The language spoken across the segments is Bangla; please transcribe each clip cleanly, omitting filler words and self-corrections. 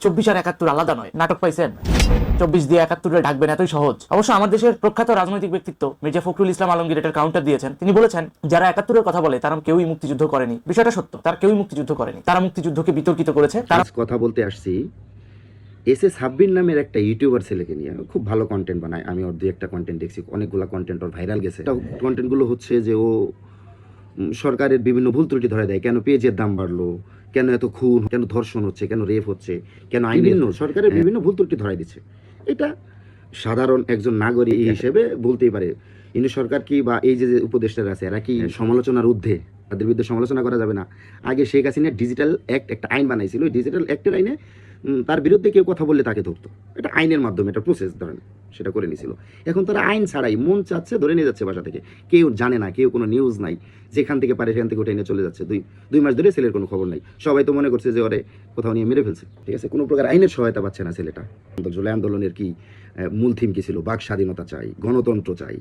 24 আর 71 আলাদা নয়। নাটক পাইছেন? 24 দিয়ে 71 ঢাকবেন এতই সহজ। অবশ্য আমার দেশের প্রখ্যাত রাজনৈতিক ব্যক্তিত্ব মির্জা ফখরুল ইসলাম আলমগীর এটার কাউন্টার দিয়েছেন। তিনি বলেছেন, যারা 71 কথা বলে তারা কেউই মুক্তিযুদ্ধ করেনি। বিষয়টা সত্য, তারা কেউই মুক্তিযুদ্ধ করেনি, তারা মুক্তিযুদ্ধকে বিতর্কিত করেছে। তারা কথা বলতে আসছি এসে সাব্বির নামের একটা ইউটিউবার ছেলেকে নিয়ে, খুব ভালো কন্টেন্ট বানায়। আমি ওর দুই একটা কন্টেন্ট দেখছি, অনেকগুলো কন্টেন্ট ওর ভাইরাল গেছে। কন্টেন্টগুলো হচ্ছে যে ও সরকারের বিভিন্ন ভুল ত্রুটি ধরে দেয়, কেন পেঁয়াজের দাম বাড়লো, কেন এত খুন, কেন ধর্ষণ হচ্ছে, কেন রেপ হচ্ছে, কেন বিভিন্ন সরকারের বিভিন্ন ভুল ত্রুটি ধরাই দিচ্ছে। এটা সাধারণ একজন নাগরিক হিসেবে বলতেই পারে। কিন্তু সরকার কি বা এই যে উপদেষ্টারা আছে এরা কি সমালোচনার ঊর্ধ্বে? তাদের বিরুদ্ধে সমালোচনা করা যাবে না? আগে শেখ হাসিনা ডিজিটাল অ্যাক্ট একটা আইন বানাইছিল, ওই ডিজিটাল অ্যাক্টের আইনে তার বিরুদ্ধে কেউ কথা বললে তাকে ধরতো। এটা আইনের মাধ্যমে একটা প্রসেস ধরেন সেটা করে নিয়েছিল। এখন তারা আইন ছাড়াই মন চাচ্ছে ধরে নিয়ে যাচ্ছে বাসা থেকে, কেউ জানে না, কেউ কোনো নিউজ নাই, যেখান থেকে পারে সেখান থেকে উঠে নিয়ে চলে যাচ্ছে। দুই মাস ধরে ছেলের কোনো খবর নাই। সবাই তো মনে করছে যে ওরে কোথাও নিয়ে মেরে ফেলছে। ঠিক আছে, কোনো প্রকার আইনের সহায়তা পাচ্ছে না ছেলেটা। জুলাই আন্দোলনের কি মূল থিম কি ছিল? বাক স্বাধীনতা চাই, গণতন্ত্র চাই।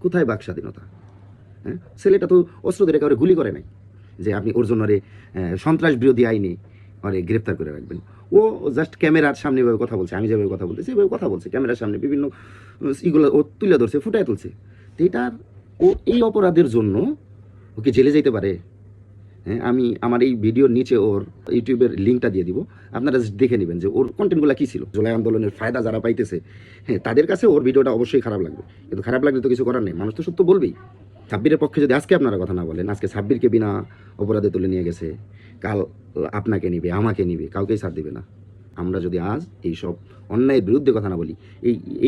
কোথায় বাক স্বাধীনতা? হ্যাঁ, ছেলেটা তো অস্ত্র ধরে কাউরে গুলি করে নাই যে আপনি ওর জন্য সন্ত্রাস বিরোধী আইনে আরে গ্রেপ্তার করে রাখবেন। ও জাস্ট ক্যামেরার সামনে এভাবে কথা বলছে, আমি যেভাবে কথা বলতেছি এভাবে কথা বলছে, ক্যামেরার সামনে বিভিন্ন ইগুলো ও তুলে ধরছে, ফুটায় তুলছে। তো এটার ও এই অপরাধের জন্য ওকে জেলে যেতে পারে। হ্যাঁ, আমি আমার এই ভিডিওর নিচে ওর ইউটিউবের লিঙ্কটা দিয়ে দিব, আপনারা দেখে নেবেন যে ওর কন্টেন্টগুলো কী ছিল। জুলাই আন্দোলনের ফায়দা যারা পাইতেছে, হ্যাঁ, তাদের কাছে ওর ভিডিওটা অবশ্যই খারাপ লাগবে। কিন্তু খারাপ লাগলে তো কিছু করার নেই, মানুষ তো সত্য বলবেই। সাব্বিরের পক্ষে যদি আজকে আপনারা কথা না বলেন, আজকে সাব্বিরকে বিনা অপরাধে তুলে নিয়ে গেছে, কাল আপনাকে নিবে, আমাকে নিবে, কাউকেই ছাড় দিবে না। আমরা যদি আজ এই সব অন্যায়ের বিরুদ্ধে কথা না বলি,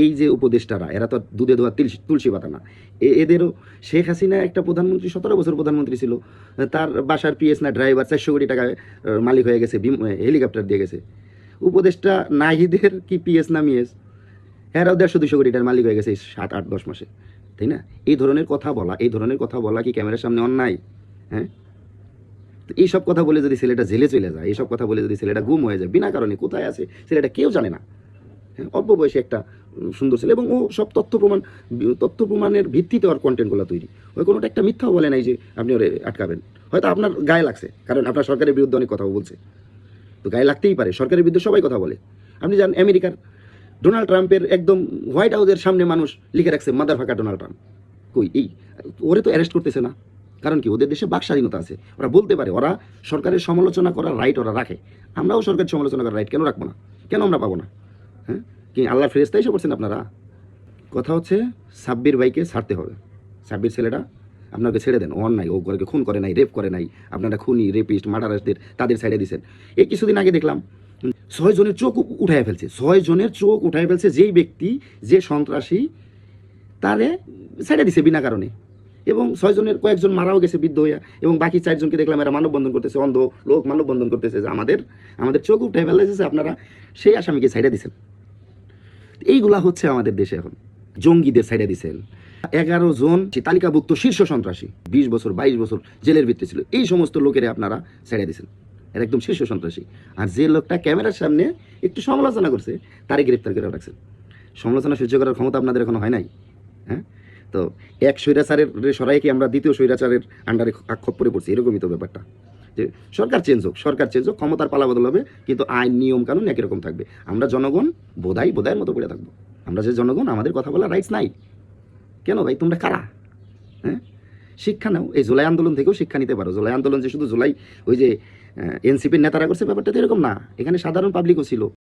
এই যে উপদেষ্টারা এরা তো দুধে ধোয়া তুলসী পাতা না। এদেরও শেখ হাসিনা একটা প্রধানমন্ত্রী, 17 বছর প্রধানমন্ত্রী ছিল, তার বাসার পিএস না ড্রাইভার 400 কোটি টাকায় মালিক হয়ে গেছে, হেলিকপ্টার দিয়ে গেছে। উপদেষ্টা নাহিদের কি পিএস না মিএস, এরাও 150-200 কোটি টাকার মালিক হয়ে গেছে 7-8-10 মাসে, তাই না? এই ধরনের কথা বলা কি ক্যামেরার সামনে অন্যায়? হ্যাঁ, এইসব কথা বলে যদি ছেলেটা জেলে চলে যায়, এইসব কথা বলে যদি ছেলেটা গুম হয়ে যায় বিনা কারণে, কোথায় আছে ছেলেটা কেউ জানে না। হ্যাঁ, অল্প বয়সে একটা সুন্দর ছেলে, এবং ও সব তথ্য প্রমাণের ভিত্তিতে ওর কন্টেন্টগুলো তৈরি। ওই কোনোটা একটা মিথ্যাও বলে নাই যে আপনি ওরে আটকাবেন। হয়তো আপনার গায়ে লাগছে, কারণ আপনার সরকারের বিরুদ্ধে অনেক কথা বলছে, তো গায়ে লাগতেই পারে। সরকারের বিরুদ্ধে সবাই কথা বলে। আপনি জানেন আমেরিকার ডোনাল্ড ট্রাম্পের একদম হোয়াইট হাউসের সামনে মানুষ লিখে রাখছে মাদার ফাঁকা ডোনাল্ড ট্রাম্প। কই এই ওরে তো অ্যারেস্ট করতেছে না, কারণ কি ওদের দেশে বাক স্বাধীনতা আছে, ওরা বলতে পারে, ওরা সরকারের সমালোচনা করার রাইট ওরা রাখে। আমরাও সরকারের সমালোচনা করার রাইট কেন রাখবো না? কেন আমরা পাবো না? হ্যাঁ, কি আল্লাহর ফেরেশতা এসে পড়ছেন আপনারা? কথা হচ্ছে সাব্বির ভাইকে ছাড়তে হবে। সাব্বির ছেলেটা আপনাকে ছেড়ে দেন, অন্যায়, ও ঘরকে খুন করে নাই, রেপ করে নাই। আপনারা খুনি, রেপিস্ট, মার্ডারারদের তাদের সাইডে দিচ্ছেন। এই কিছুদিন আগে দেখলাম 6 জনের চোখ উঠায় ফেলছে, 6 জনের চোখ উঠায় ফেলছে। যেই ব্যক্তি, যে সন্ত্রাসী, তারে সাইডে দিছে বিনা কারণে, এবং 6 জনের কয়েকজন মারাও গেছে বৃদ্ধ হইয়া, এবং বাকি 4 জনকে দেখলাম এরা মানববন্ধন করতেছে, অন্ধ লোক মানববন্ধন করতেছে যে আমাদের চোখ উঠে ফেলেছে, আপনারা সেই আসামিকে সাইডে দিচ্ছেন। এইগুলা হচ্ছে আমাদের দেশে এখন। জঙ্গিদের সাইডে দিচ্ছেন। 11 জন তালিকাভুক্ত শীর্ষ সন্ত্রাসী 20 বছর 22 বছর জেলের ভিতরে ছিল, এই সমস্ত লোকেরা আপনারা সাইডে দিচ্ছেন। এর একদম শীর্ষ সন্ত্রাসী। আর যে লোকটা ক্যামেরার সামনে একটু সমালোচনা করছে তারে গ্রেপ্তার করে রাখছেন। সমালোচনা সহ্য করার ক্ষমতা আপনাদের এখনো হয় নাই। হ্যাঁ, তো এক স্বৈরাচারের সরাই কি আমরা দ্বিতীয় স্বৈরাচারের আন্ডারে খপ্পরে পড়ছি? এরকমই তো ব্যাপারটা, যে সরকার চেঞ্জ হোক, ক্ষমতার পালা বদল হবে, কিন্তু আইন নিয়ম কানুন একই রকম থাকবে। আমরা জনগণ বোধাইয়ের মতো পড়ে থাকবো। আমরা যে জনগণ, আমাদের কথা বলার রাইটস নাই। কেন ভাই, তোমরা কারা? হ্যাঁ, শিক্ষা নাও। এই জুলাই আন্দোলন থেকেও শিক্ষা নিতে পারো। জুলাই আন্দোলন যে শুধু জুলাই ওই যে এনসিপির নেতারা করছে, ব্যাপারটা তো এরকম না। এখানে সাধারণ পাবলিকও ছিল।